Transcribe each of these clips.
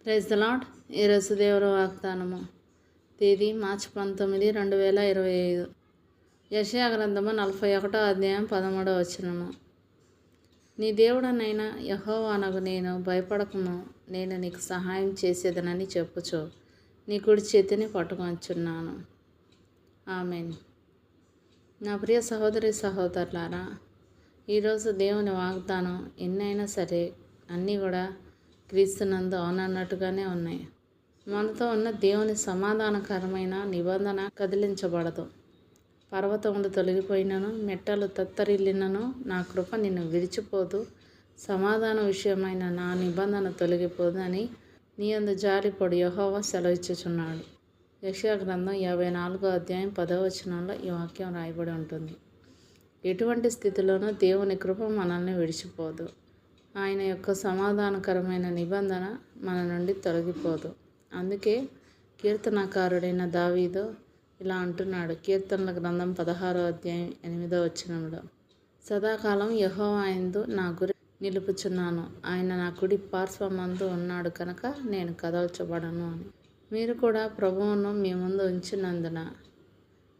Praise the lord. ఈరోజు దేవుని వాగ్దానము. తేదీ మార్చి 19, 2025. యెషయా గ్రంథము 41వ అధ్యాయం 13వ వచనము. నీ దేవుడనైనా యెహోవానగు నేను భయపడకము, నేను నీకు సహాయం చేసేదనని చెప్పుచు నీ కుడి చేతిని పట్టుకొంచున్నాను. ఆమేన్. నా ప్రియ సహోదరి సహోదరులారా, ఈరోజు దేవుని వాగ్దానం ఎన్నైనా సరే అన్నీ కూడా క్రీస్తునందు అవునన్నట్టుగానే ఉన్నాయి. మనతో ఉన్న దేవుని సమాధానకరమైన నిబంధన కదిలించబడదు. పర్వతములు తొలగిపోయినను, మెట్టలు తత్తరిల్లినను నా కృప నిన్ను విడిచిపోదు, సమాధాన విషయమైన నా నిబంధన తొలగిపోదు అని నీ యందు జాలిపడు యెహోవా సెలవిచ్చుచున్నాడు. యెషయా గ్రంథం 54వ అధ్యాయం 10వ వచనంలో ఈ వాక్యం రాయబడి ఉంటుంది. ఎటువంటి స్థితిలోనూ దేవుని కృప మనల్ని విడిచిపోదు. ఆయన యొక్క సమాధానకరమైన నిబంధన మన నుండి తొలగిపోదు. అందుకే కీర్తనకారుడైన దావీదు ఇలా అంటున్నాడు. కీర్తనల గ్రంథం 16వ అధ్యాయం 8వ వచనంలో, సదాకాలం యెహోవా యందు నా గురి నిలుపుచున్నాను, ఆయన నా కుడి పార్శ్వమందు ఉన్నాడు కనుక నేను కదల్చబడను అని. మీరు కూడా ప్రభువును మీ ముందు ఉంచినందున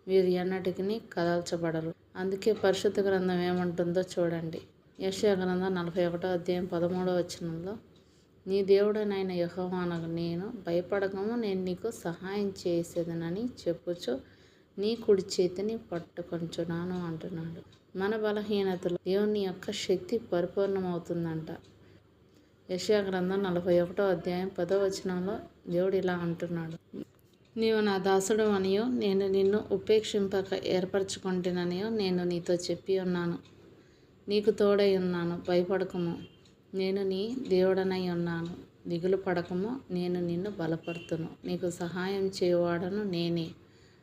వీరు ఎన్నటికీ కదల్చబడరు. అందుకే పరిశుద్ధ గ్రంథం ఏమంటుందో చూడండి. యెషయా గ్రంథం 41వ అధ్యాయం 13వ వచనంలో, నీ దేవుడనైన యెహోవానగు నేను భయపడకము, నేను నీకు సహాయం చేసేదనని చెప్పుచు నీ కుడి చేతిని పట్టుకొంచున్నాను అంటున్నాడు. మన బలహీనతలో దేవుని యొక్క శక్తి పరిపూర్ణమవుతుందంట. యెషయా గ్రంథం 41వ అధ్యాయం 10వ వచనంలో దేవుడు ఇలా అంటున్నాడు, నీవు నా దాసుడు అనియో, నేను నిన్ను ఉపేక్షింపక ఏర్పరచుకుంటుననియో నేను నీతో చెప్పి ఉన్నాను. నీకు తోడై ఉన్నాను, భయపడకము, నేను నీ దేవుడనై ఉన్నాను. దిగులు పడకము, నేను నిన్ను బలపరుతును. నీకు సహాయం చేయువాడను నేనే.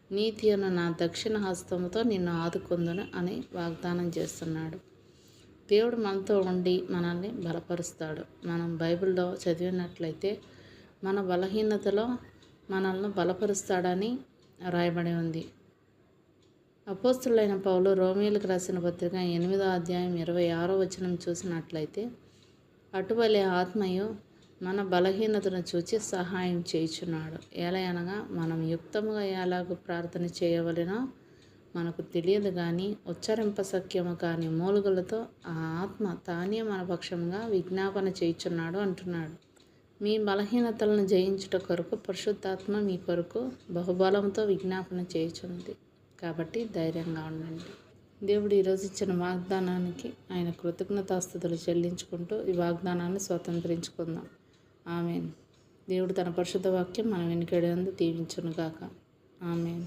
నీతి అను నా దక్షిణ హస్తముతో నిన్ను ఆదుకొందును అని వాగ్దానం చేస్తున్నాడు. దేవుడు మనతో ఉండి మనల్ని బలపరుస్తాడు. మనం బైబిల్లో చదివినట్లయితే మన బలహీనతలో మనల్ని బలపరుస్తాడని రాయబడి ఉంది. అపోస్తులైన పౌలు రోమీయులకు రాసిన పత్రిక 8వ అధ్యాయం 26వ వచనం చూసినట్లయితే, అటువలే ఆత్మయు మన బలహీనతను చూచి సహాయం చేయుచున్నాడు. ఎలయనగా మనం యుక్తముగా ఎలాగూ ప్రార్థన చేయవలెనో మనకు తెలియదు కానీ ఉచ్చరింపశక్యము కాని మూలుగులతో ఆ ఆత్మ తానే మన పక్షంగా విజ్ఞాపన చేయుచున్నాడు అంటున్నాడు. మీ బలహీనతలను జయించుట కొరకు పరిశుద్ధాత్మ మీ కొరకు బహుబలంతో విజ్ఞాపన చేయుచున్నది. కాబట్టి ధైర్యంగా ఉండండి. దేవుడు ఈరోజు ఇచ్చిన వాగ్దానానికి ఆయన కృతజ్ఞతాస్తుతులు చెల్లించుకుంటూ ఈ వాగ్దానాన్ని స్వతంత్రించుకుందాం. ఆమేన్. దేవుడు తన పరిశుద్ధ వాక్యం మన వెనుకడందు దీవించునుగాక. ఆమేన్.